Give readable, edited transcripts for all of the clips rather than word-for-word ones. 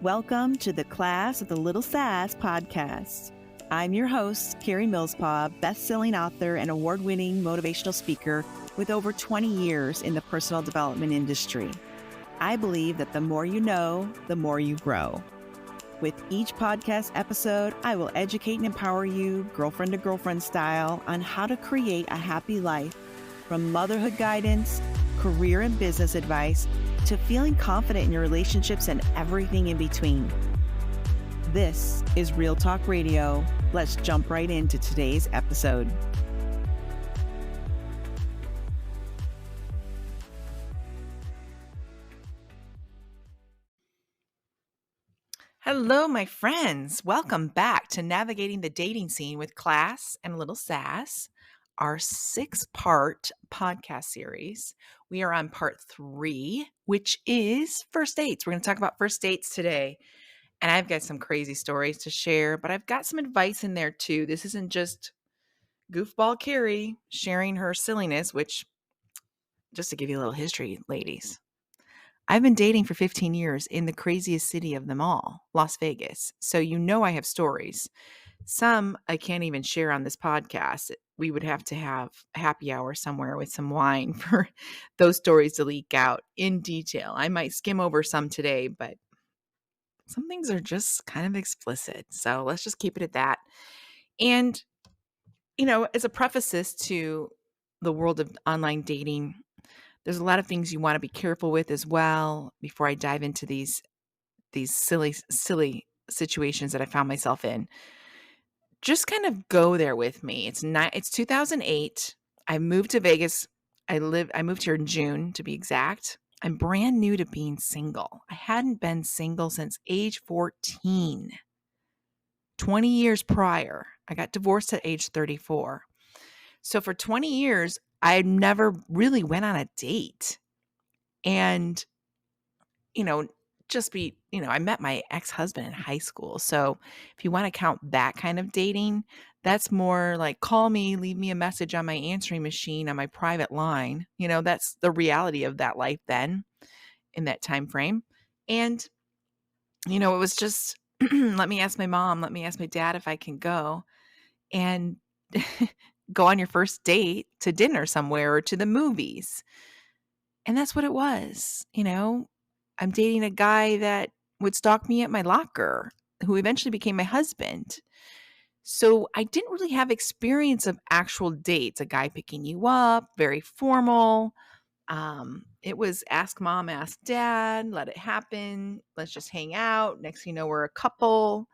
Welcome to the Class of the Little Sass podcast. I'm your host, Carrie Millspaw, best-selling author and award-winning motivational speaker with over 20 years in the personal development industry. I believe that the more you know, the more you grow. With each podcast episode, I will educate and empower you, girlfriend to girlfriend style, on how to create a happy life, from motherhood guidance, career and business advice, to feeling confident in your relationships and everything in between. This is Real Talk Radio. Let's jump right into today's episode. Hello, my friends. Welcome back to Navigating the Dating Scene with Class and a Little Sass, our 6-part podcast series. We are on part 3, which is first dates. We're going to talk about first dates today. And I've got some crazy stories to share, but I've got some advice in there too. This isn't just goofball Carrie sharing her silliness, which, just to give you a little history, ladies, I've been dating for 15 years in the craziest city of them all, Las Vegas. So you know I have stories. Some I can't even share on this podcast. We would have to have a happy hour somewhere with some wine for those stories to leak out in detail. I might skim over some today, but some things are just kind of explicit. So let's just keep it at that. And, you know, as a preface to the world of online dating, there's a lot of things you want to be careful with as well before I dive into these silly situations that I found myself in. Just kind of go there with me. It's 2008. I moved to Vegas. I moved here in June to be exact. I'm brand new to being single. I hadn't been single since age 14. 20 years prior. I got divorced at age 34. So for 20 years, I never really went on a date. And, I met my ex-husband in high school. So if you want to count that kind of dating, that's more like call me, leave me a message on my answering machine on my private line. That's the reality of that life then in that time frame. And, it was just, let me ask my mom, let me ask my dad if I can go and go on your first date to dinner somewhere or to the movies. And that's what it was. I'm dating a guy that would stalk me at my locker, who eventually became my husband. So I didn't really have experience of actual dates, a guy picking you up, very formal. It was ask mom, ask dad, let it happen. Let's just hang out. Next thing you know, we're a couple.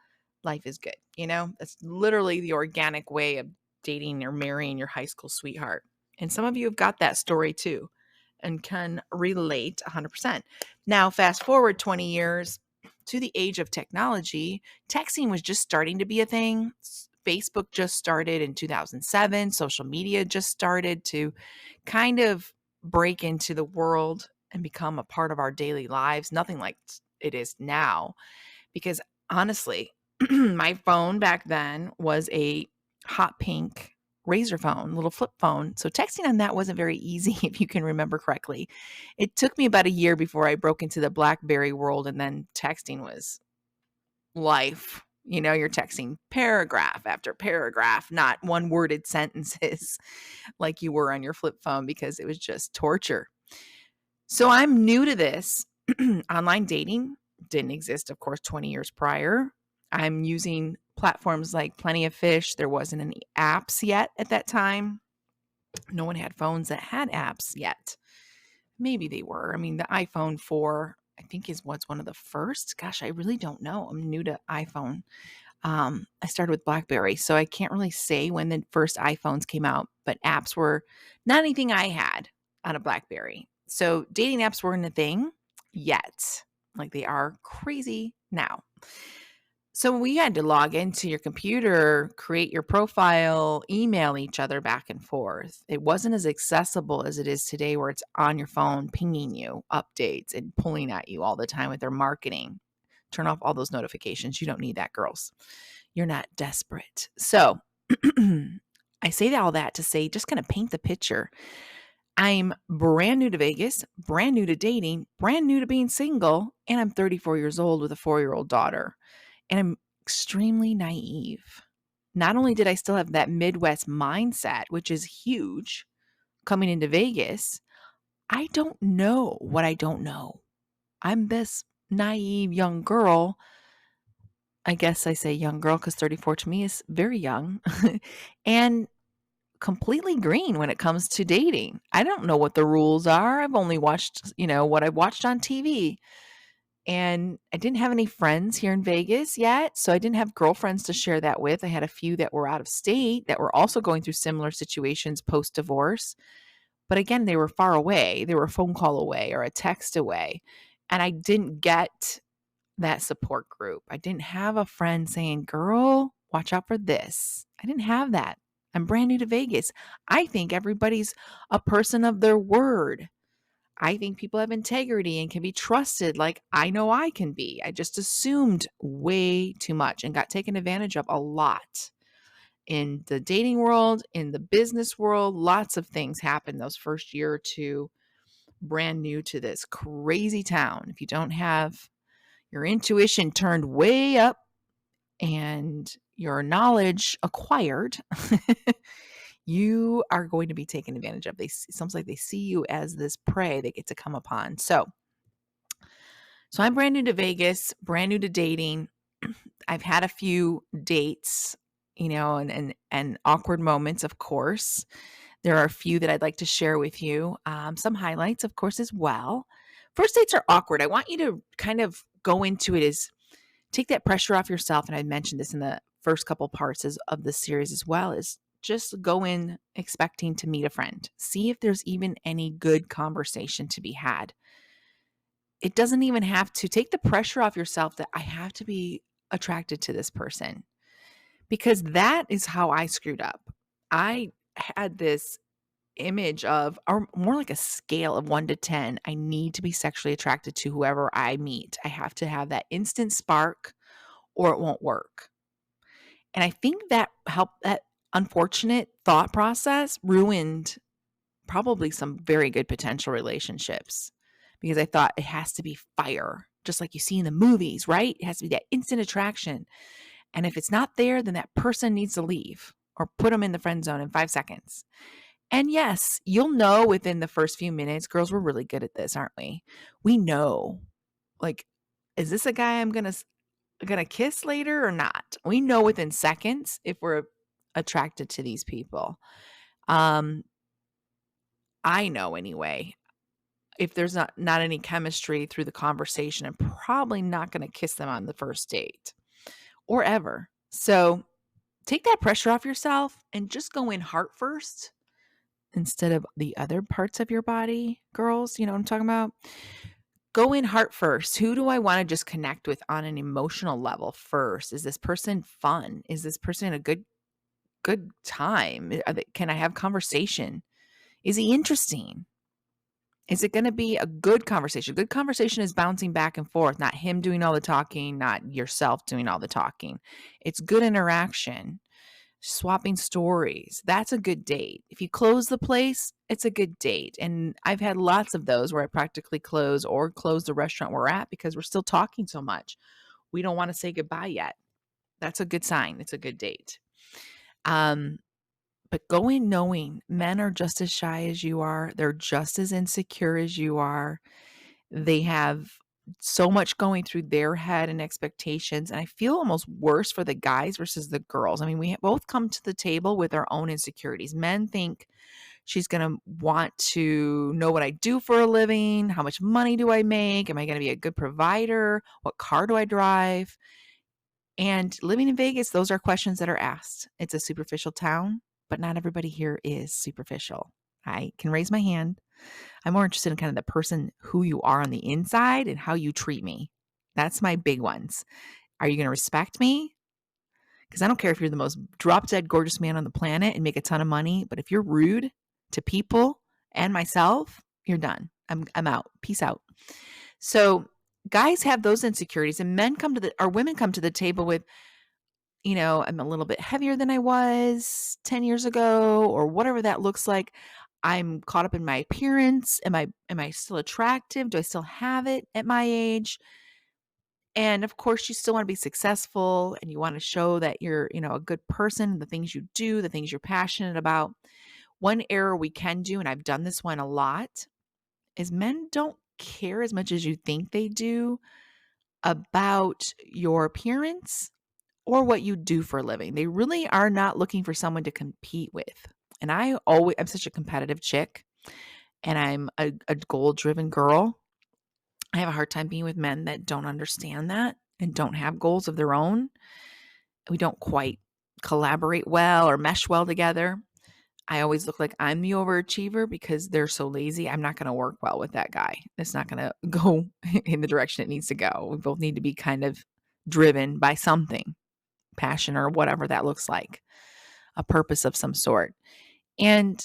Life is good. That's literally the organic way of dating or marrying your high school sweetheart. And some of you have got that story too and can relate 100%. Now, fast forward 20 years to the age of technology, texting was just starting to be a thing. Facebook just started in 2007. Social media just started to kind of break into the world and become a part of our daily lives. Nothing like it is now. Because honestly, my phone back then was a hot pink Razor phone, little flip phone. So texting on that wasn't very easy, if you can remember correctly. It took me about a year before I broke into the BlackBerry world, and then texting was life. You're texting paragraph after paragraph, not one-worded sentences like you were on your flip phone, because it was just torture. So I'm new to this. Online dating didn't exist, of course, 20 years prior. I'm using platforms like Plenty of Fish. There wasn't any apps yet at that time. No one had phones that had apps yet. Maybe they were. I mean, the iPhone 4, I think, was one of the first. Gosh, I really don't know. I'm new to iPhone. I started with BlackBerry, so I can't really say when the first iPhones came out, but apps were not anything I had on a BlackBerry. So dating apps weren't a thing yet, like they are crazy now. So we had to log into your computer, create your profile, email each other back and forth. It wasn't as accessible as it is today, where it's on your phone, pinging you updates and pulling at you all the time with their marketing. Turn off all those notifications. You don't need that, girls. You're not desperate. So I say all that to say, just kind of paint the picture. I'm brand new to Vegas, brand new to dating, brand new to being single, and I'm 34 years old with a 4-year-old daughter. And I'm extremely naive. Not only did I still have that Midwest mindset, which is huge coming into Vegas, I don't know what I don't know. I'm this naive young girl. I guess I say young girl because 34 to me is very young and completely green when it comes to dating. I don't know what the rules are. I've only watched, what I watched on TV. And I didn't have any friends here in Vegas yet, so I didn't have girlfriends to share that with. I had a few that were out of state that were also going through similar situations post-divorce. But again, they were far away. They were a phone call away or a text away. And I didn't get that support group. I didn't have a friend saying, "Girl, watch out for this." I didn't have that. I'm brand new to Vegas. I think everybody's a person of their word. I think people have integrity and can be trusted like I know I can be. I just assumed way too much and got taken advantage of a lot. In the dating world, in the business world, lots of things happen those first year or two, brand new to this crazy town. If you don't have your intuition turned way up and your knowledge acquired, you are going to be taken advantage of. It's almost like they see you as this prey they get to come upon. So I'm brand new to Vegas, brand new to dating. I've had a few dates, and awkward moments, of course. There are a few that I'd like to share with you. Some highlights, of course, as well. First dates are awkward. I want you to kind of go into it as take that pressure off yourself. And I mentioned this in the first couple parts of the series as well, is just go in expecting to meet a friend. See if there's even any good conversation to be had. It doesn't even have to take the pressure off yourself that I have to be attracted to this person, because that is how I screwed up. I had this image of, or more like a scale of 1 to 10. I need to be sexually attracted to whoever I meet. I have to have that instant spark or it won't work. And I think that that unfortunate thought process ruined probably some very good potential relationships, because I thought it has to be fire, just like you see in the movies, right? It has to be that instant attraction. And if it's not there, then that person needs to leave or put them in the friend zone in 5 seconds. And yes, you'll know within the first few minutes. Girls, we're really good at this, aren't we? We know, like, is this a guy I'm gonna kiss later or not? We know within seconds if we're attracted to these people. Um, I know anyway. If there's not any chemistry through the conversation, I'm probably not going to kiss them on the first date or ever. So take that pressure off yourself and just go in heart first instead of the other parts of your body, girls. You know what I'm talking about? Go in heart first. Who do I want to just connect with on an emotional level first? Is this person fun? Is this person a good time? Can I have conversation? Is he interesting? Is it going to be a good conversation? Good conversation is bouncing back and forth, not him doing all the talking, not yourself doing all the talking. It's good interaction, swapping stories. That's a good date. If you close the place, it's a good date. And I've had lots of those where I practically close the restaurant we're at because we're still talking so much. We don't want to say goodbye yet. That's a good sign. It's a good date. But go in knowing men are just as shy as you are. They're just as insecure as you are. They have so much going through their head and expectations. And I feel almost worse for the guys versus the girls. I mean, we both come to the table with our own insecurities. Men think she's going to want to know what I do for a living. How much money do I make? Am I going to be a good provider? What car do I drive? And living in Vegas, those are questions that are asked. It's a superficial town, but not everybody here is superficial. I can raise my hand. I'm more interested in kind of the person, who you are on the inside and how you treat me. That's my big ones. Are you going to respect me? Because I don't care if you're the most drop dead gorgeous man on the planet and make a ton of money, but if you're rude to people and myself, you're done. I'm out. Peace out. So guys have those insecurities, and women come to the table with, I'm a little bit heavier than I was 10 years ago, or whatever that looks like. I'm caught up in my appearance. Am I still attractive? Do I still have it at my age? And of course, you still want to be successful and you want to show that you're, a good person, the things you do, the things you're passionate about. One error we can do, and I've done this one a lot, is men don't care as much as you think they do about your appearance or what you do for a living. They really are not looking for someone to compete with. And I'm such a competitive chick and I'm a goal driven girl. I have a hard time being with men that don't understand that and don't have goals of their own. We don't quite collaborate well or mesh well together. I always look like I'm the overachiever because they're so lazy. I'm not going to work well with that guy. It's not going to go in the direction it needs to go. We both need to be kind of driven by something, passion or whatever that looks like, a purpose of some sort. And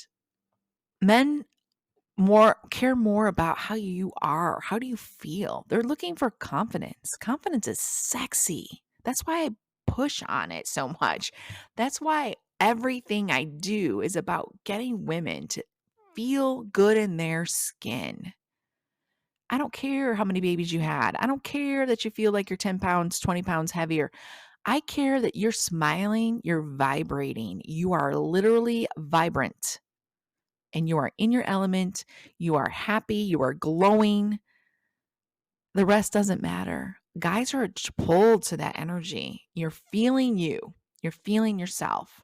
men care more about how you are. How do you feel? They're looking for confidence. Confidence is sexy. That's why I push on it so much. That's why everything I do is about getting women to feel good in their skin. I don't care how many babies you had. I don't care that you feel like you're 10 pounds, 20 pounds heavier. I care that you're smiling, you're vibrating. You are literally vibrant and you are in your element. You are happy. You are glowing. The rest doesn't matter. Guys are pulled to that energy. You're feeling you. You're feeling yourself.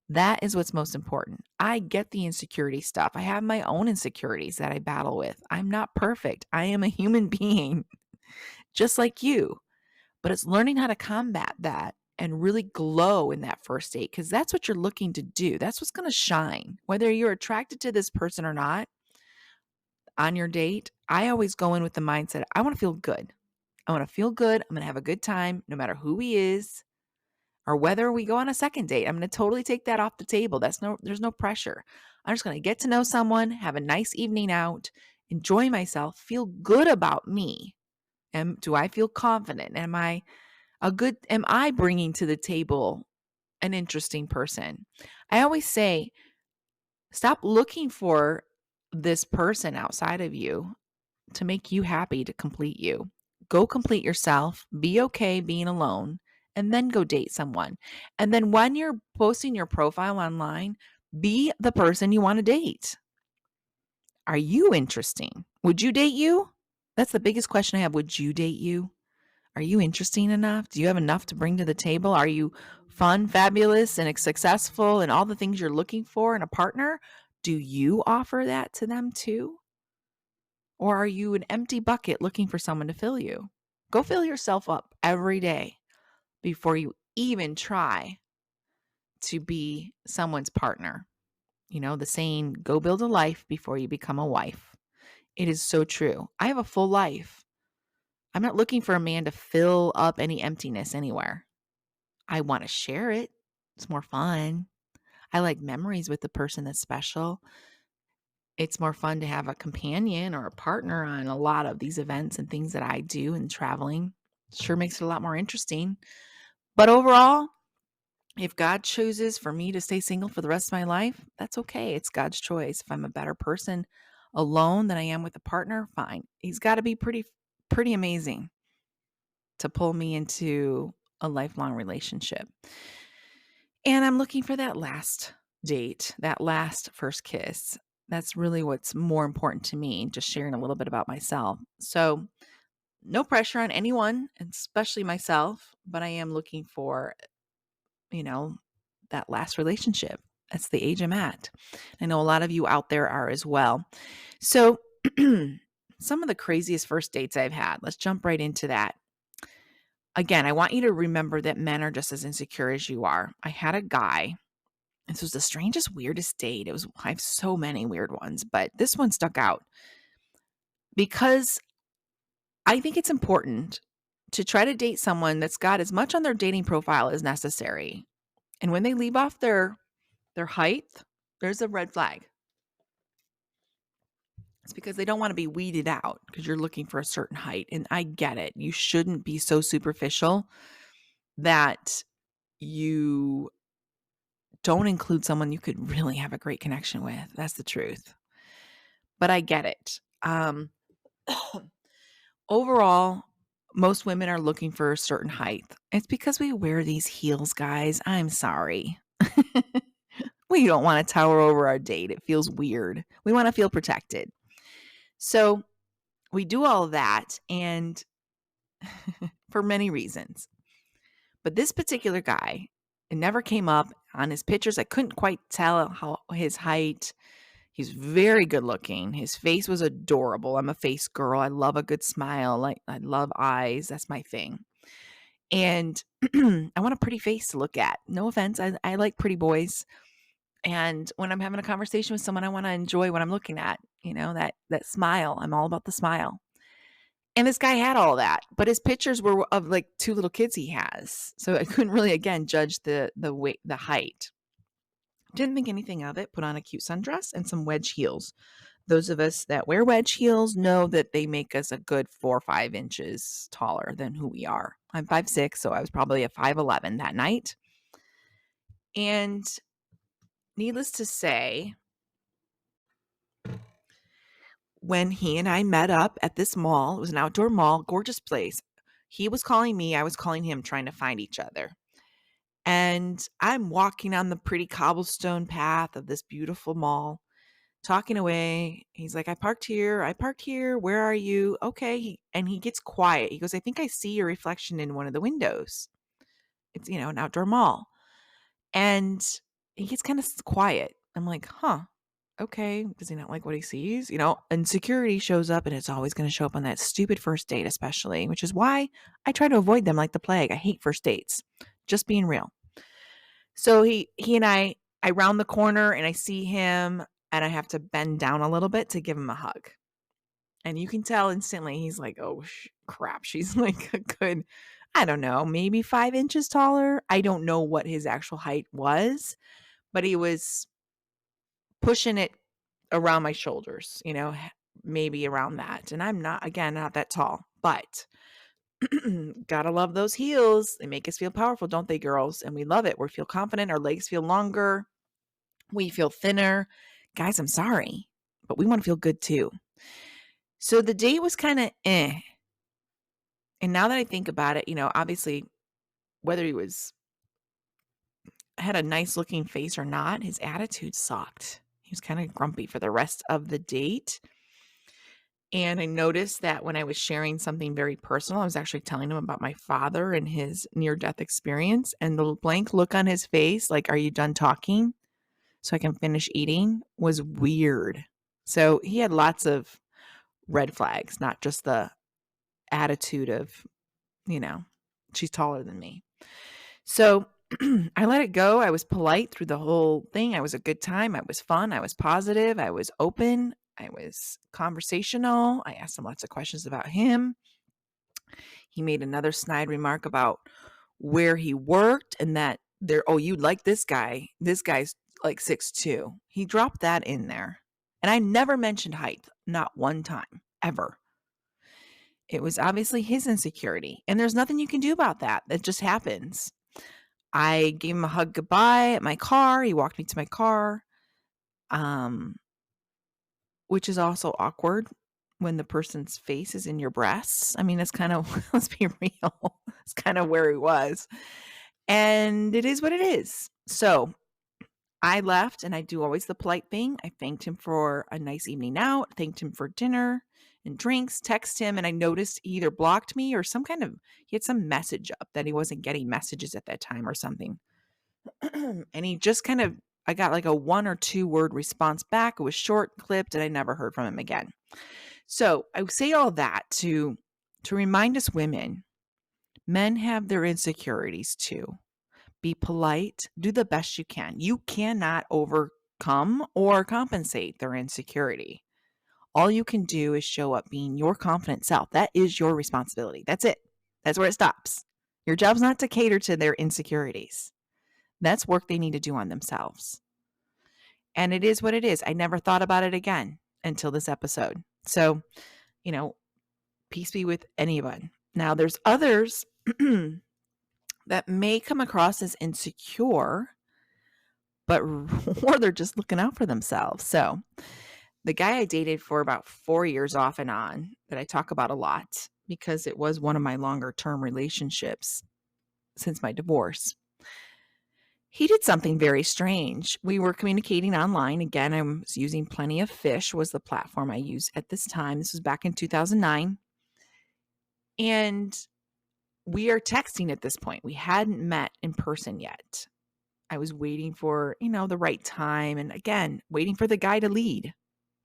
That is what's most important. I get the insecurity stuff. I have my own insecurities that I battle with. I'm not perfect. I am a human being, just like you. But it's learning how to combat that and really glow in that first date because that's what you're looking to do. That's what's going to shine. Whether you're attracted to this person or not on your date, I always go in with the mindset I want to feel good. I want to feel good. I'm going to have a good time no matter who he is or whether we go on a second date. I'm going to totally take that off the table. There's no pressure. I'm just going to get to know someone, have a nice evening out, enjoy myself, feel good about me. And do I feel confident? Am I bringing to the table an interesting person? I always say, stop looking for this person outside of you to make you happy, to complete you. Go complete yourself, be okay being alone, and then go date someone. And then when you're posting your profile online, be the person you want to date. Are you interesting? Would you date you? That's the biggest question I have. Would you date you? Are you interesting enough? Do you have enough to bring to the table? Are you fun, fabulous, and successful and all the things you're looking for in a partner? Do you offer that to them too? Or are you an empty bucket looking for someone to fill you? Go fill yourself up every day before you even try to be someone's partner. The saying, go build a life before you become a wife. It is so true. I have a full life. I'm not looking for a man to fill up any emptiness anywhere. I want to share it. It's more fun. I like memories with the person that's special. It's more fun to have a companion or a partner on a lot of these events and things that I do and traveling. Sure makes it a lot more interesting. But overall, if God chooses for me to stay single for the rest of my life, that's okay. It's God's choice. If I'm a better person alone than I am with a partner, fine. He's got to be pretty amazing to pull me into a lifelong relationship. And I'm looking for that last date, that last first kiss. That's really what's more important to me, just sharing a little bit about myself. So, no pressure on anyone, especially myself, but I am looking for, you know, that last relationship. That's the age I'm at. I know a lot of you out there are as well. So, some of the craziest first dates I've had, let's jump right into that. Again, I want you to remember that men are just as insecure as you are. I had a guy. This was the strangest, weirdest date. I have so many weird ones, but this one stuck out because I think it's important to try to date someone that's got as much on their dating profile as necessary. And when they leave off their height, there's a red flag. It's because they don't want to be weeded out because you're looking for a certain height. And I get it. You shouldn't be so superficial that you don't include someone you could really have a great connection with. That's the truth. But I get it. Overall, most women are looking for a certain height. It's because we wear these heels, guys. I'm sorry. We don't want to tower over our date. It feels weird. We want to feel protected. So we do all of that, and for many reasons. But this particular guy, it never came up on his pictures. I couldn't quite tell how his height. He's very good looking. His face was adorable. I'm a face girl. I love a good smile. Like I love eyes. That's my thing. And I want a pretty face to look at. No offense. I like pretty boys. And when I'm having a conversation with someone, I want to enjoy what I'm looking at. That smile. I'm all about the smile. And this guy had all that, but his pictures were of like 2 little kids he has. So I couldn't really, again, judge the weight, the height. Didn't think anything of it. Put on a cute sundress and some wedge heels. Those of us that wear wedge heels know that they make us a good 4 or 5 inches taller than who we are. I'm 5'6", so I was probably a 5'11" that night. And needless to say, when he and I met up at this mall, it was an outdoor mall, gorgeous place. He was calling me, I was calling him, trying to find each other. And I'm walking on the pretty cobblestone path of this beautiful mall, talking away. He's like, I parked here. Where are you? Okay. And he gets quiet. He goes, I think I see your reflection in one of the windows. It's, an outdoor mall. And he gets kind of quiet. I'm like, huh. Okay. Does he not like what he sees? And security shows up, and it's always going to show up on that stupid first date, especially, which is why I try to avoid them like the plague. I hate first dates. Just being real. So he and I round the corner, and I see him, and I have to bend down a little bit to give him a hug. And you can tell instantly he's like, oh, crap. She's like a good, I don't know, maybe 5 inches taller. I don't know what his actual height was, but he was pushing it around my shoulders, maybe around that. And I'm not that tall, but gotta love those heels. They make us feel powerful, don't they, girls? And we love it. We feel confident. Our legs feel longer. We feel thinner. Guys, I'm sorry, but we want to feel good too. So the date was kind of eh. And now that I think about it, obviously, whether he had a nice looking face or not, his attitude sucked. He was kind of grumpy for the rest of the date. And I noticed that when I was sharing something very personal, I was actually telling him about my father and his near-death experience. And the blank look on his face, like, are you done talking so I can finish eating, was weird. So he had lots of red flags, not just the attitude of, she's taller than me. So I let it go. I was polite through the whole thing. I was a good time. I was fun. I was positive. I was open. I was conversational. I asked him lots of questions about him. He made another snide remark about where he worked and that you'd like this guy. This guy's like 6'2". He dropped that in there. And I never mentioned height, not one time, ever. It was obviously his insecurity. And there's nothing you can do about that. It just happens. I gave him a hug goodbye at my car. He walked me to my car, which is also awkward when the person's face is in your breasts. I mean, it's kind of, let's be real, it's kind of where he was. And it is what it is. So I left, and I do always the polite thing. I thanked him for a nice evening out, thanked him for dinner and drinks, text him, and I noticed he either blocked me or he had some message up that he wasn't getting messages at that time or something. And he just I got like a 1 or 2 word response back. It was short, clipped, and I never heard from him again. So I say all that to remind us women, men have their insecurities too. Be polite, do the best you can. You cannot overcome or compensate their insecurity. All you can do is show up being your confident self. That is your responsibility. That's it. That's where it stops. Your job's not to cater to their insecurities. That's work they need to do on themselves. And it is what it is. I never thought about it again until this episode. So, peace be with anyone. Now, there's others that may come across as insecure, but or they're just looking out for themselves. So the guy I dated for about 4 years off and on that I talk about a lot because it was one of my longer term relationships since my divorce. He did something very strange. We were communicating online. Again, I was using Plenty of Fish was the platform I used at this time. This was back in 2009. And we are texting at this point. We hadn't met in person yet. I was waiting for, the right time. And again, waiting for the guy to lead.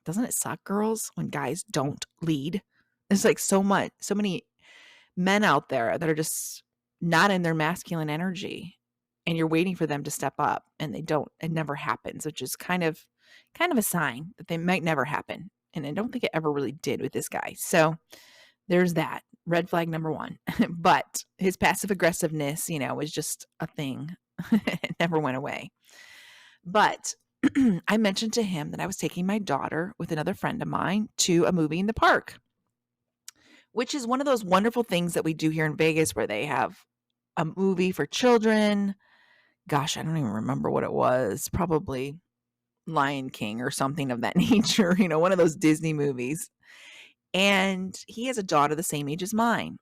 Doesn't it suck, girls, when guys don't lead? There's like so many men out there that are just not in their masculine energy. And you're waiting for them to step up and they don't. It never happens, which is kind of a sign that they might never happen. And I don't think it ever really did with this guy. So there's that. Red flag number one. But his passive aggressiveness, was just a thing. It never went away. But I mentioned to him that I was taking my daughter with another friend of mine to a movie in the park, which is one of those wonderful things that we do here in Vegas where they have a movie for children. Gosh, I don't even remember what it was. Probably Lion King or something of that nature, one of those Disney movies. And he has a daughter the same age as mine.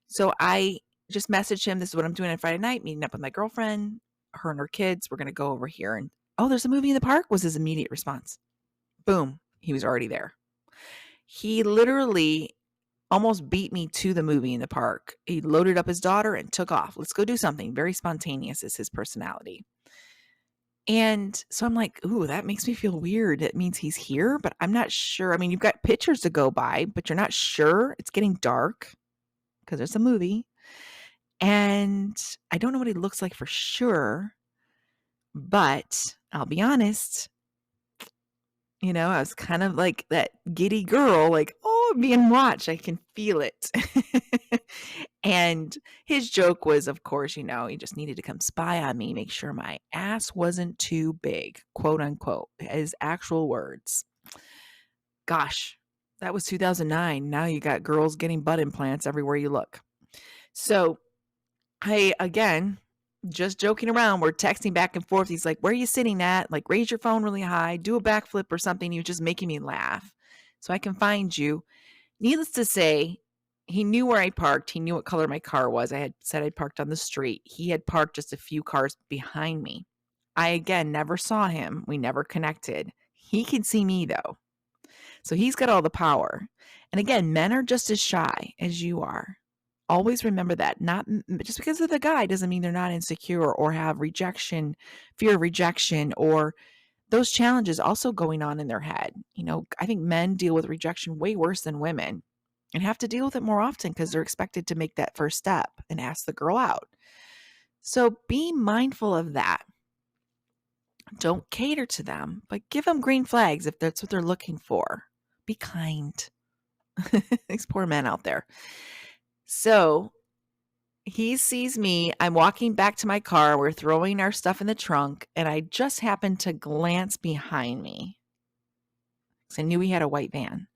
So I just messaged him, this is what I'm doing on Friday night, meeting up with my girlfriend, her and her kids. We're going to go over here. And, oh, there's a movie in the park, was his immediate response. Boom. He was already there. He literally almost beat me to the movie in the park. He loaded up his daughter and took off. Let's go do something. Very spontaneous is his personality. And so I'm like, ooh, that makes me feel weird. It means he's here, but I'm not sure. I mean, you've got pictures to go by, but you're not sure. It's getting dark because there's a movie. And I don't know what he looks like for sure, but I'll be honest, I was kind of like that giddy girl, like, oh, being watched. I can feel it. And his joke was, of course, he just needed to come spy on me, make sure my ass wasn't too big, quote unquote, his actual words. Gosh, that was 2009. Now you got girls getting butt implants everywhere you look. So I, again, just joking around, we're texting back and forth. He's like, where are you sitting at? Like, raise your phone really high, do a backflip or something. He was just making me laugh so I can find you. Needless to say, he knew where I parked. He knew what color my car was. I had said I parked on the street. He had parked just a few cars behind me. I, again, never saw him. We never connected. He can see me, though. So he's got all the power. And again, men are just as shy as you are. Always remember that. Not just because of the guy doesn't mean they're not insecure or have rejection, fear of rejection, or those challenges also going on in their head. I think men deal with rejection way worse than women and have to deal with it more often because they're expected to make that first step and ask the girl out. So be mindful of that. Don't cater to them, but give them green flags if that's what they're looking for. Be kind. These poor men out there. So he sees me. I'm walking back to my car. We're throwing our stuff in the trunk, and I just happened to glance behind me because I knew he had a white van.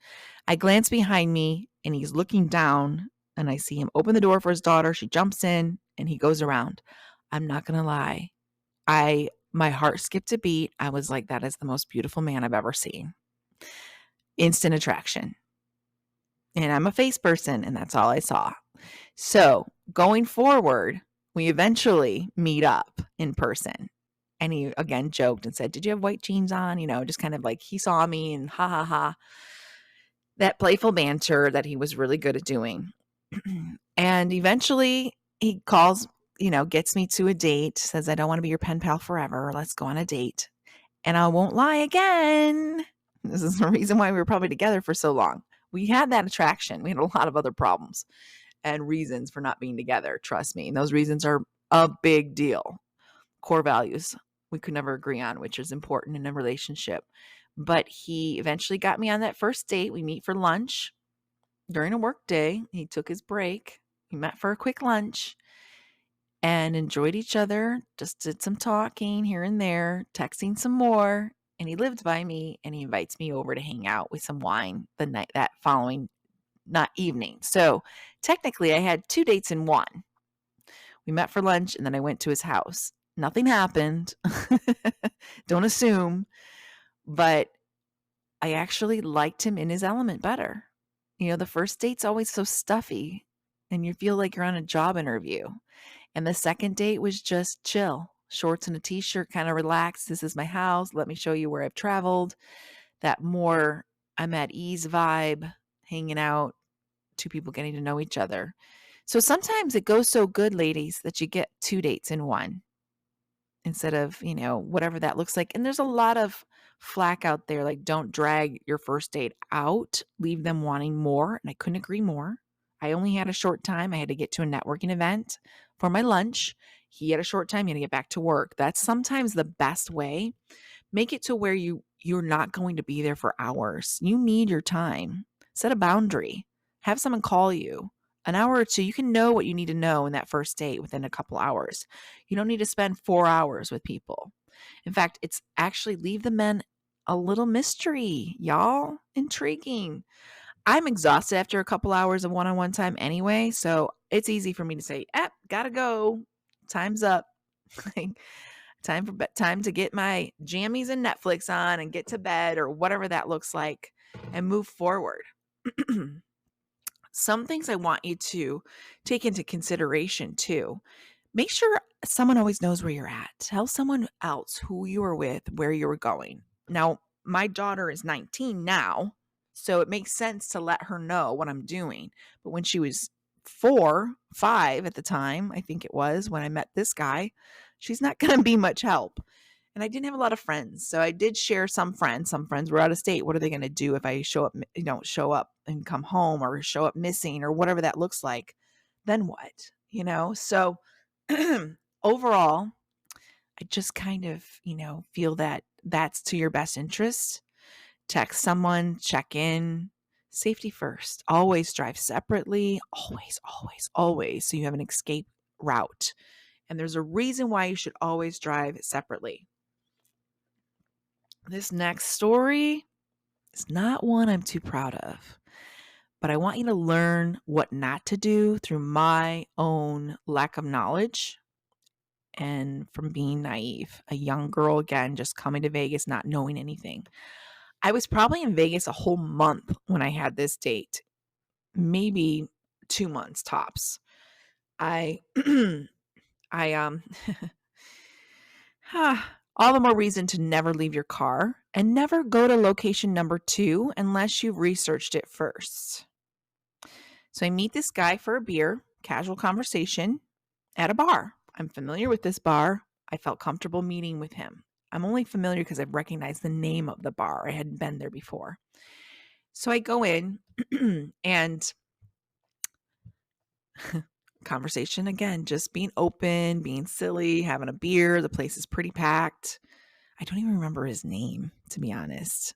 I glance behind me, and he's looking down, and I see him open the door for his daughter. She jumps in, and he goes around. I'm not going to lie. My heart skipped a beat. I was like, that is the most beautiful man I've ever seen. Instant attraction. And I'm a face person, and that's all I saw. So going forward, we eventually meet up in person. And he again joked and said, did you have white jeans on? Just kind of like he saw me and ha ha ha. That playful banter that he was really good at doing. And eventually he calls, gets me to a date, says, I don't want to be your pen pal forever. Let's go on a date. And I won't lie again. This is the reason why we were probably together for so long. We had that attraction. We had a lot of other problems and reasons for not being together. Trust me. And those reasons are a big deal. Core values we could never agree on, which is important in a relationship. But he eventually got me on that first date. We meet for lunch during a work day. He took his break. We met for a quick lunch and enjoyed each other. Just did some talking here and there, texting some more. And he lived by me and he invites me over to hang out with some wine the night that following not evening. So technically I had 2 dates in one. We met for lunch and then I went to his house. Nothing happened. Don't assume. But I actually liked him in his element better. The first date's always so stuffy and you feel like you're on a job interview. And the second date was just chill, shorts and a t-shirt, kind of relaxed. This is my house. Let me show you where I've traveled. That more I'm at ease vibe, hanging out, two people getting to know each other. So sometimes it goes so good, ladies, that you get two dates in one instead of, whatever that looks like. And there's a lot of flack out there, like don't drag your first date out, leave them wanting more. And I couldn't agree more. I only had a short time. I had to get to a networking event for my lunch. He had a short time. He had to get back to work. That's sometimes the best way. Make it to where you're not going to be there for hours. You need your time. Set a boundary. Have someone call you. An hour or two, you can know what you need to know in that first date within a couple hours. You don't need to spend 4 hours with people. In fact, it's actually leave the men a little mystery, y'all. Intriguing. I'm exhausted after a couple hours of one-on-one time anyway, so it's easy for me to say, gotta go. Time's up. Time to get my jammies and Netflix on and get to bed or whatever that looks like and move forward. Some things I want you to take into consideration too. Make sure someone always knows where you're at. Tell someone else who you were with, where you were going. Now, my daughter is 19 now, so it makes sense to let her know what I'm doing. But when she was 4, 5 at the time, I think it was when I met this guy, she's not going to be much help. And I didn't have a lot of friends. So I did share some friends. Some friends were out of state. What are they going to do if I don't show up and come home or show up missing or whatever that looks like? Then what? So overall, I just kind of, feel that that's to your best interest. Text someone, check in, safety first. Always drive separately. Always, always, always. So you have an escape route. And there's a reason why you should always drive separately. This next story is not one I'm too proud of, but I want you to learn what not to do through my own lack of knowledge and from being naive. A young girl, again, just coming to Vegas, not knowing anything. I was probably in Vegas a whole month when I had this date, maybe 2 months tops. I, I, all the more reason to never leave your car and never go to location number 2 unless you've researched it first. So I meet this guy for a beer, casual conversation at a bar. I'm familiar with this bar. I felt comfortable meeting with him. I'm only familiar because I've recognized the name of the bar. I hadn't been there before. So I go in and conversation again, just being open, being silly, having a beer. The place is pretty packed. I don't even remember his name, to be honest.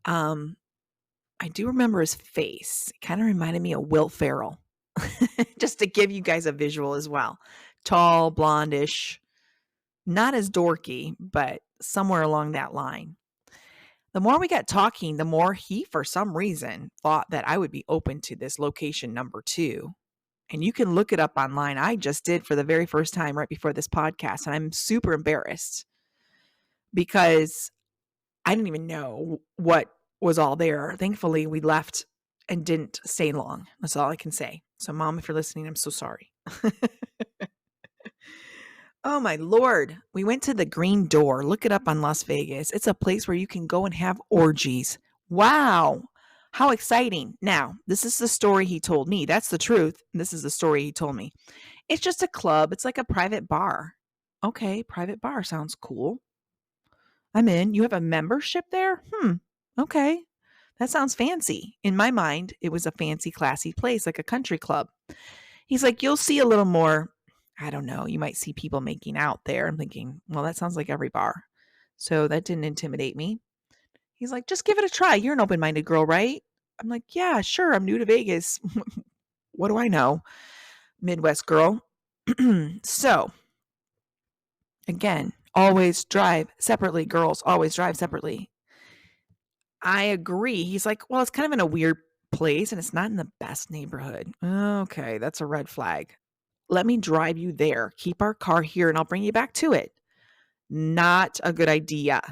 I do remember his face. It kind of reminded me of Will Ferrell, just to give you guys a visual as well. Tall, blondish, not as dorky, but somewhere along that line. The more we got talking, the more he, for some reason, thought that I would be open to this location number 2. And you can look it up online. I just did for the very first time right before this podcast. And I'm super embarrassed because I didn't even know what was all there. Thankfully, we left and didn't stay long. That's all I can say. So, Mom, if you're listening, I'm so sorry. Oh, my Lord. We went to the Green Door. Look it up on Las Vegas. It's a place where you can go and have orgies. Wow. How exciting. Now, this is the story he told me. That's the truth. This is the story he told me. It's just a club. It's like a private bar. Okay, private bar sounds cool. I'm in. You have a membership there? Okay. That sounds fancy. In my mind, it was a fancy, classy place, like a country club. He's like, you'll see a little more, I don't know, you might see people making out there. I'm thinking, well, that sounds like every bar. So that didn't intimidate me. He's like, just give it a try. You're an open-minded girl, right? I'm like, yeah, sure. I'm new to Vegas. What do I know? Midwest girl. So, again, always drive separately. Girls always drive separately. I agree. He's like, well, it's kind of in a weird place and it's not in the best neighborhood. Okay, that's a red flag. let me drive you there. Keep our car here and I'll bring you back to it. Not a good idea.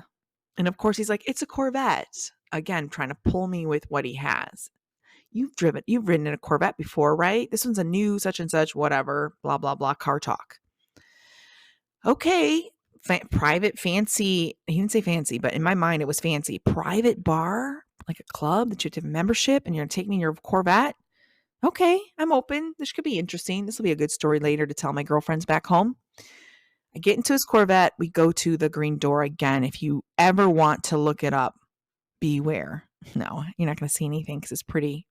And of course, he's like, it's a Corvette. Again, trying to pull me with what he has. You've ridden in a Corvette before, right? This one's a new such and such, whatever, blah, blah, blah, car talk. Okay, private fancy, he didn't say fancy, but in my mind it was fancy. Private bar, like a club that you have to have a membership and you're going to take me in your Corvette? Okay, I'm open. This could be interesting. This will be a good story later to tell my girlfriends back home. I get into his Corvette. We go to the green door again. If you ever want to look it up, beware. No, you're not going to see anything because it's pretty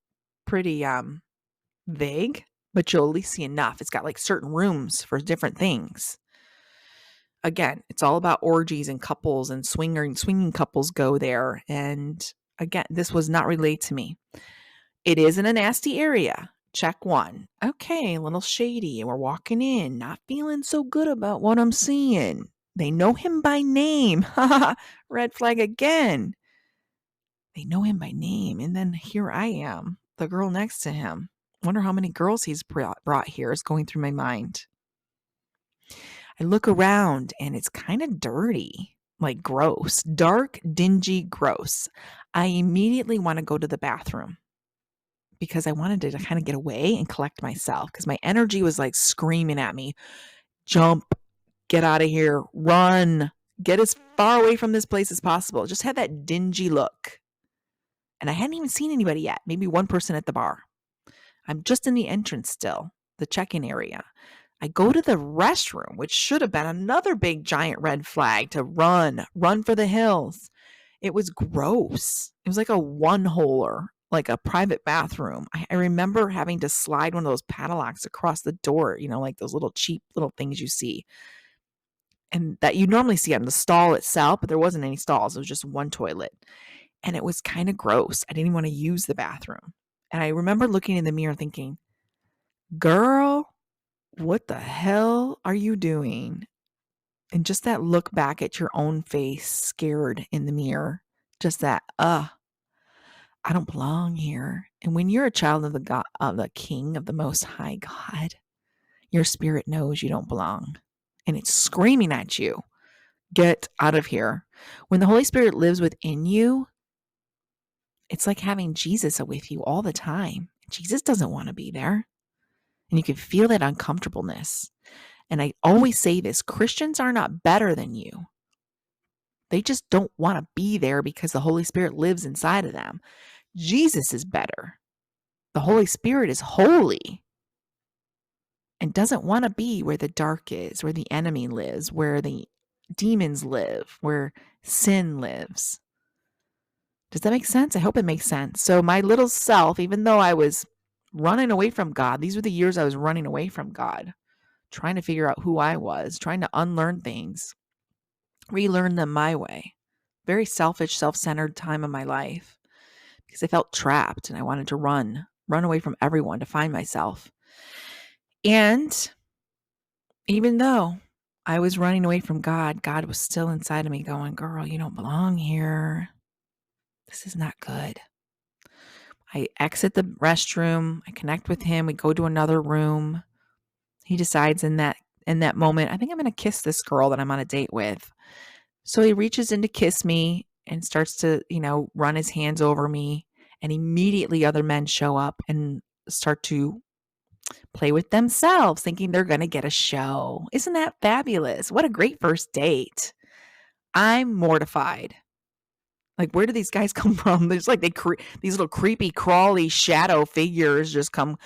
vague, but you'll at least see enough. It's got like certain rooms for different things. Again, it's all about orgies and couples and swinging couples go there. And again, this was not relayed to me. It is in a nasty area. Check one. Okay, a little shady. And we're walking in, not feeling so good about what I'm seeing. They know him by name. Red flag again. They know him by name. And then here I am, the girl next to him. Wonder how many girls he's brought here is going through my mind. I look around and it's kind of dirty, like gross, dark, dingy, gross. I immediately want to go to the bathroom because I wanted to kind of get away and collect myself because my energy was like screaming at me, jump, get out of here, run, get as far away from this place as possible. Just had that dingy look. And I hadn't even seen anybody yet, maybe one person at the bar. I'm just in the entrance still, the check-in area. I go to the restroom, which should have been another big giant red flag to run for the hills. It was gross. It was like a one-holer, like a private bathroom. I remember having to slide one of those padlocks across the door, like those little cheap little things you see. And that you normally see on the stall itself, but there wasn't any stalls. It was just one toilet. And it was kind of gross. I didn't even want to use the bathroom. And I remember looking in the mirror thinking, girl, what the hell are you doing? And just that look back at your own face, scared in the mirror, just that, I don't belong here. And when you're a child of the God, of the King of the Most High God, your spirit knows you don't belong. And it's screaming at you, get out of here. When the Holy Spirit lives within you, it's like having Jesus with you all the time. Jesus doesn't want to be there. And you can feel that uncomfortableness. And I always say this, Christians are not better than you. They just don't want to be there because the Holy Spirit lives inside of them. Jesus is better. The Holy Spirit is holy and doesn't want to be where the dark is, where the enemy lives, where the demons live, where sin lives. Does that make sense? I hope it makes sense. So my little self, even though I was running away from God, these were the years I was running away from God, trying to figure out who I was, trying to unlearn things, relearn them my way. Very selfish, self-centered time of my life because I felt trapped and I wanted to run away from everyone to find myself. And even though I was running away from God, God was still inside of me going, girl, you don't belong here. This is not good. I exit the restroom. I connect with him. We go to another room. He decides in that moment, I think I'm going to kiss this girl that I'm on a date with. So he reaches in to kiss me and starts to, run his hands over me. And immediately other men show up and start to play with themselves, thinking they're going to get a show. Isn't that fabulous? What a great first date. I'm mortified. Like, where do these guys come from? There's like these little creepy, crawly shadow figures just come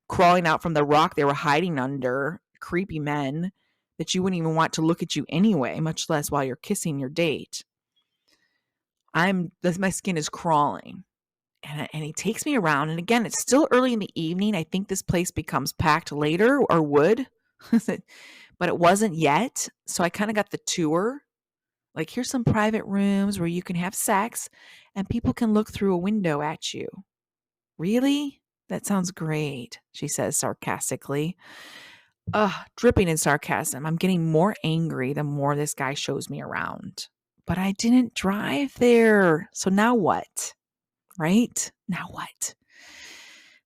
crawling out from the rock they were hiding under. Creepy men that you wouldn't even want to look at you anyway, much less while you're kissing your date. My skin is crawling. And he takes me around. And again, it's still early in the evening. I think this place becomes packed later or would, but it wasn't yet. So I kind of got the tour. Like, here's some private rooms where you can have sex and people can look through a window at you. Really? That sounds great, she says sarcastically. Dripping in sarcasm. I'm getting more angry the more this guy shows me around. But I didn't drive there. So now what? Right? Now what?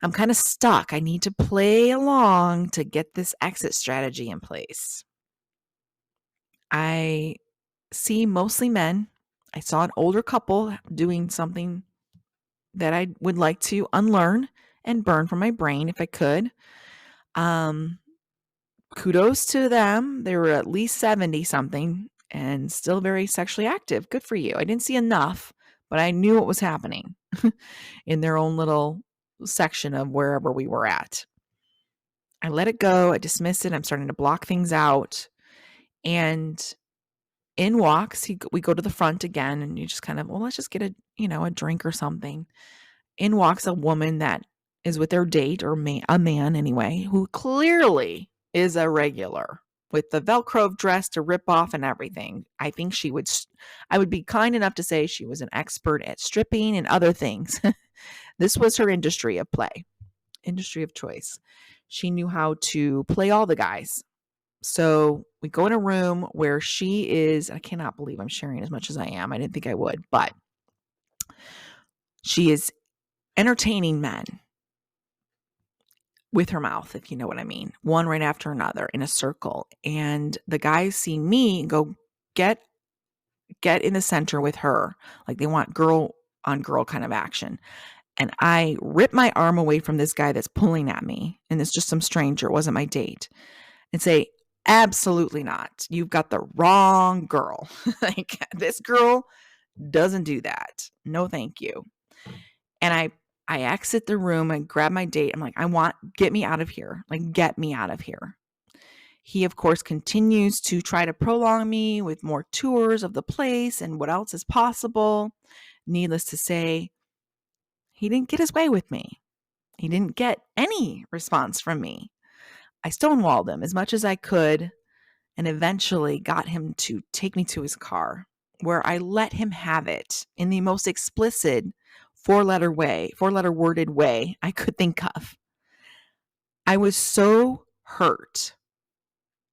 I'm kind of stuck. I need to play along to get this exit strategy in place. I see mostly men. I saw an older couple doing something that I would like to unlearn and burn from my brain if I could. Um, Kudos to them. They were at least 70 something and still very sexually active. Good for you. I didn't see enough, but I knew what was happening in their own little section of wherever we were at. I let it go. I dismissed it. I'm starting to block things out. And in walks, we go to the front again, and you just kind of, well, let's just get a drink or something. In walks a woman that is with their date, or a man anyway, who clearly is a regular with the Velcro dress to rip off and everything. I think I would be kind enough to say she was an expert at stripping and other things. This was her industry of choice. She knew how to play all the guys. So we go in a room where she is, I cannot believe I'm sharing as much as I am. I didn't think I would, but she is entertaining men with her mouth, if you know what I mean, one right after another in a circle. And the guys see me go, get in the center with her. Like they want girl on girl kind of action. And I rip my arm away from this guy that's pulling at me. And it's just some stranger. It wasn't my date. And say, absolutely not. You've got the wrong girl. Like, this girl doesn't do that. No, thank you. And I exit the room and grab my date. I'm like, get me out of here. Like, get me out of here. He, of course, continues to try to prolong me with more tours of the place and what else is possible. Needless to say, he didn't get his way with me. He didn't get any response from me. I stonewalled him as much as I could and eventually got him to take me to his car, where I let him have it in the most explicit four-letter worded way I could think of. I was so hurt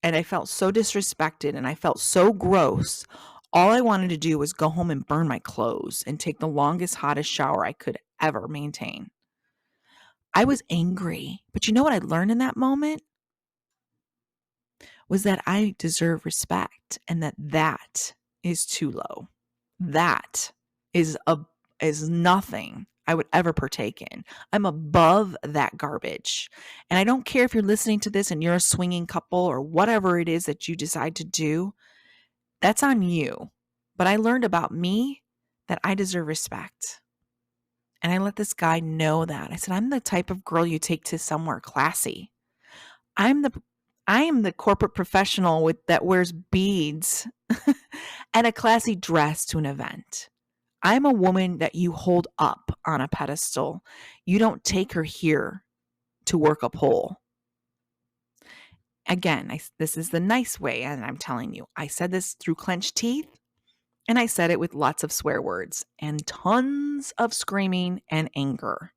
and I felt so disrespected and I felt so gross. All I wanted to do was go home and burn my clothes and take the longest, hottest shower I could ever maintain. I was angry, but you know what I learned in that moment? Was that I deserve respect and that is too low. That is nothing I would ever partake in. I'm above that garbage. And I don't care if you're listening to this and you're a swinging couple or whatever it is that you decide to do. That's on you. But I learned about me that I deserve respect. And I let this guy know that. I said, I'm the type of girl you take to somewhere classy. I am the corporate professional that wears beads and a classy dress to an event. I'm a woman that you hold up on a pedestal. You don't take her here to work a pole. Again, this is the nice way, and I'm telling you, I said this through clenched teeth, and I said it with lots of swear words and tons of screaming and anger.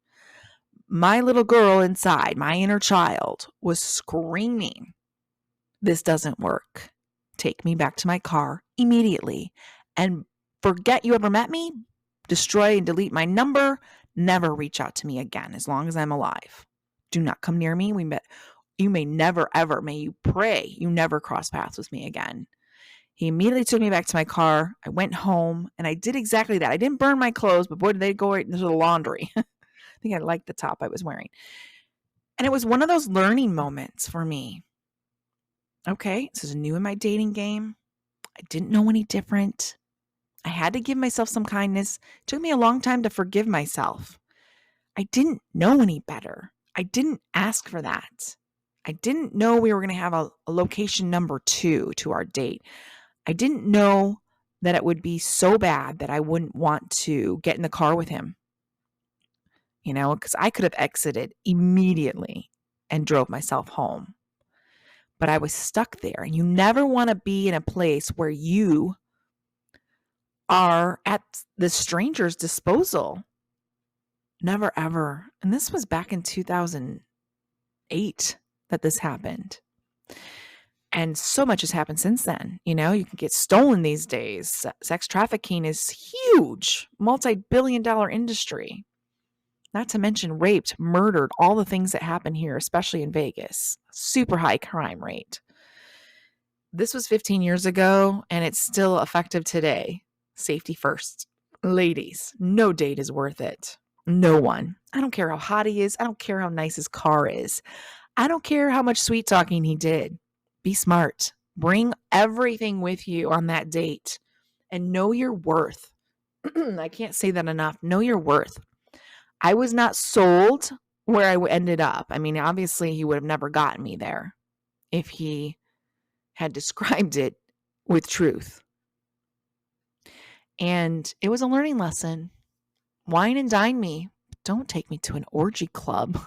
My little girl inside, my inner child, was screaming, "This doesn't work. Take me back to my car immediately and forget you ever met me. Destroy and delete my number. Never reach out to me again as long as I'm alive. Do not come near me. You may never, ever, may you pray you never cross paths with me again." He immediately took me back to my car. I went home and I did exactly that. I didn't burn my clothes, but boy, did they go right into the laundry. I think I liked the top I was wearing. And it was one of those learning moments for me. Okay, this is new in my dating game. I didn't know any different. I had to give myself some kindness. It took me a long time to forgive myself. I didn't know any better. I didn't ask for that. I didn't know we were going to have a location number 2 to our date. I didn't know that it would be so bad that I wouldn't want to get in the car with him. Because I could have exited immediately and drove myself home. But I was stuck there. And you never want to be in a place where you are at the stranger's disposal. Never, ever. And this was back in 2008 that this happened. And so much has happened since then. You can get stolen these days. Sex trafficking is huge, multi-billion-dollar industry. not to mention raped, murdered, all the things that happen here, especially in Vegas. Super high crime rate. This was 15 years ago, and it's still effective today. Safety first. Ladies, no date is worth it. No one. I don't care how hot he is. I don't care how nice his car is. I don't care how much sweet talking he did. Be smart. Bring everything with you on that date and know your worth. I can't say that enough. Know your worth. I was not sold where I ended up. I mean, obviously, he would have never gotten me there if he had described it with truth. And it was a learning lesson. Wine and dine me. Don't take me to an orgy club.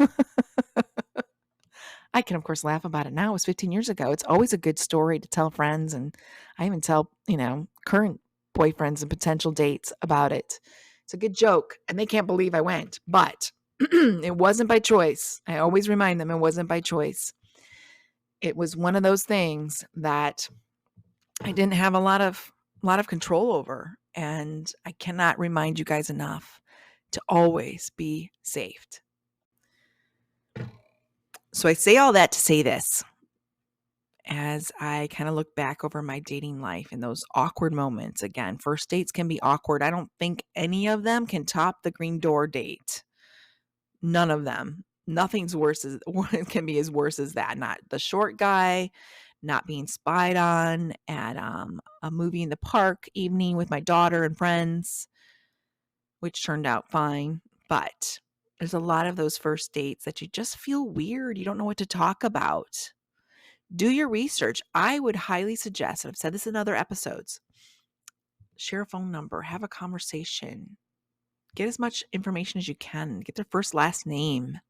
I can, of course, laugh about it now. It was 15 years ago. It's always a good story to tell friends. And I even tell, current boyfriends and potential dates about it. It's a good joke. And they can't believe I went. But it wasn't by choice. I always remind them it wasn't by choice. It was one of those things that I didn't have a lot of control over. And I cannot remind you guys enough to always be safe. So I say all that to say this. As I kind of look back over my dating life and those awkward moments, again, first dates can be awkward. I don't think any of them can top the green door date. None of them. Nothing's worse can be as worse as that. Not the short guy, not being spied on at a movie in the park evening with my daughter and friends, which turned out fine. But there's a lot of those first dates that you just feel weird. You don't know what to talk about. Do your research. I would highly suggest, and I've said this in other episodes, share a phone number, have a conversation, get as much information as you can, get their first, last name,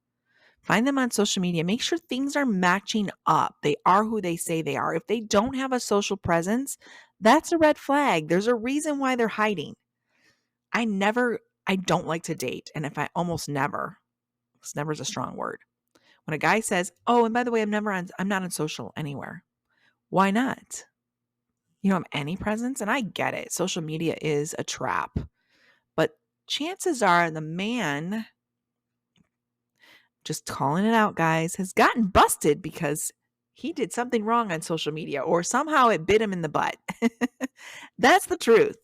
find them on social media, make sure things are matching up. They are who they say they are. If they don't have a social presence, that's a red flag. There's a reason why they're hiding. I don't like to date. And if I almost never, because never is a strong word. When a guy says, oh, and by the way, I'm not on social anywhere. Why not? You don't have any presence? And I get it. Social media is a trap. But chances are the man, just calling it out, guys, has gotten busted because he did something wrong on social media or somehow it bit him in the butt. That's the truth.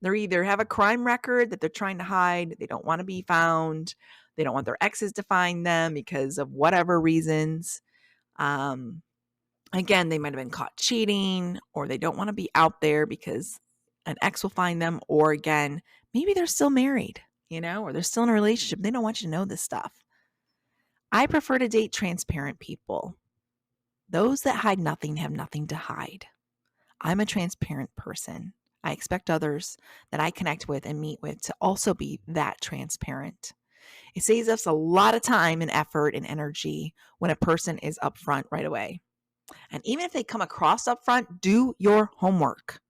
They either have a crime record that they're trying to hide, they don't want to be found, they don't want their exes to find them because of whatever reasons. Again, they might have been caught cheating, or they don't want to be out there because an ex will find them, or again, maybe they're still married, or they're still in a relationship. They don't want you to know this stuff. I prefer to date transparent people. Those that hide nothing have nothing to hide. I'm a transparent person. I expect others that I connect with and meet with to also be that transparent. It saves us a lot of time and effort and energy when a person is upfront right away. And even if they come across upfront, do your homework.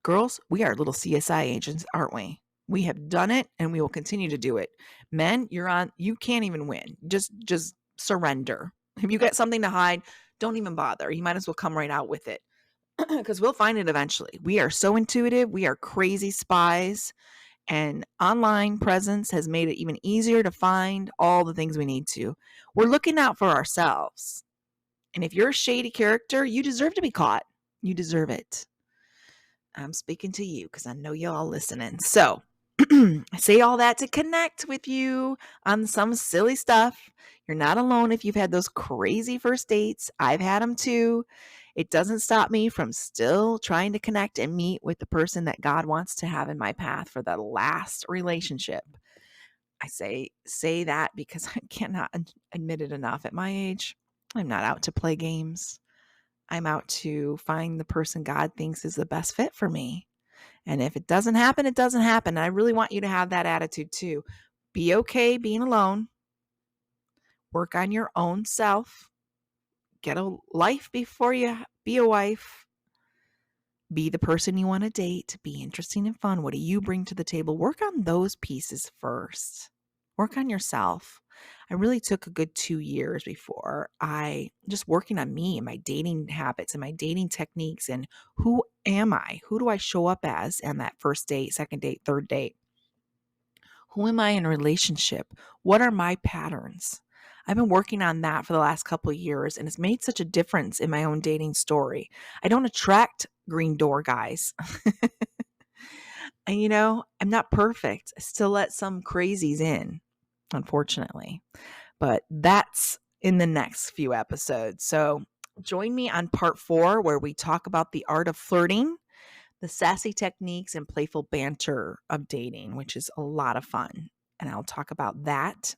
Girls, we are little CSI agents, aren't we? We have done it and we will continue to do it. Men, you can't even win. Just surrender. If you got something to hide, don't even bother. You might as well come right out with it. Because we'll find it eventually. We are so intuitive. We are crazy spies. And online presence has made it even easier to find all the things we need to. We're looking out for ourselves. And if you're a shady character, you deserve to be caught. You deserve it. I'm speaking to you because I know y'all listening. So I say all that to connect with you on some silly stuff. You're not alone if you've had those crazy first dates. I've had them too. It doesn't stop me from still trying to connect and meet with the person that God wants to have in my path for the last relationship. I say that because I cannot admit it enough. At my age, I'm not out to play games. I'm out to find the person God thinks is the best fit for me. And if it doesn't happen, it doesn't happen. I really want you to have that attitude too. Be okay being alone. Work on your own self. Get a life before you be a wife. Be the person you want to date. Be interesting and fun. What do you bring to the table? Work on those pieces first. Work on yourself. I really took a good 2 years before I just working on me and my dating habits and my dating techniques and who am I? Who do I show up as on that first date, second date, third date? Who am I in a relationship? What are my patterns? I've been working on that for the last couple of years, and it's made such a difference in my own dating story. I don't attract green door guys. And I'm not perfect. I still let some crazies in, unfortunately. But that's in the next few episodes. So join me on part 4, where we talk about the art of flirting, the sassy techniques and playful banter of dating, which is a lot of fun. And I'll talk about that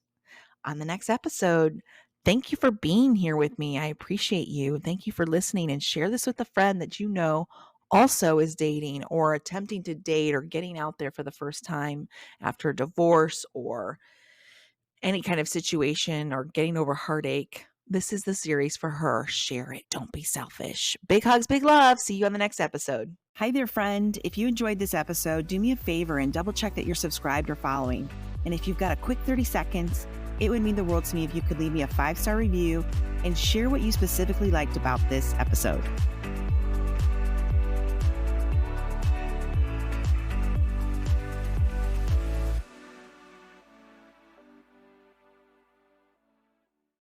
on the next episode. Thank you for being here with me. I appreciate you. Thank you for listening, and share this with a friend that you know also is dating or attempting to date or getting out there for the first time after a divorce or any kind of situation or getting over heartache. This is the series for her. Share it. Don't be selfish. Big hugs, big love. See you on the next episode. Hi there, friend. If you enjoyed this episode, do me a favor and double check that you're subscribed or following. And if you've got a quick 30 seconds, it would mean the world to me if you could leave me a 5-star review and share what you specifically liked about this episode.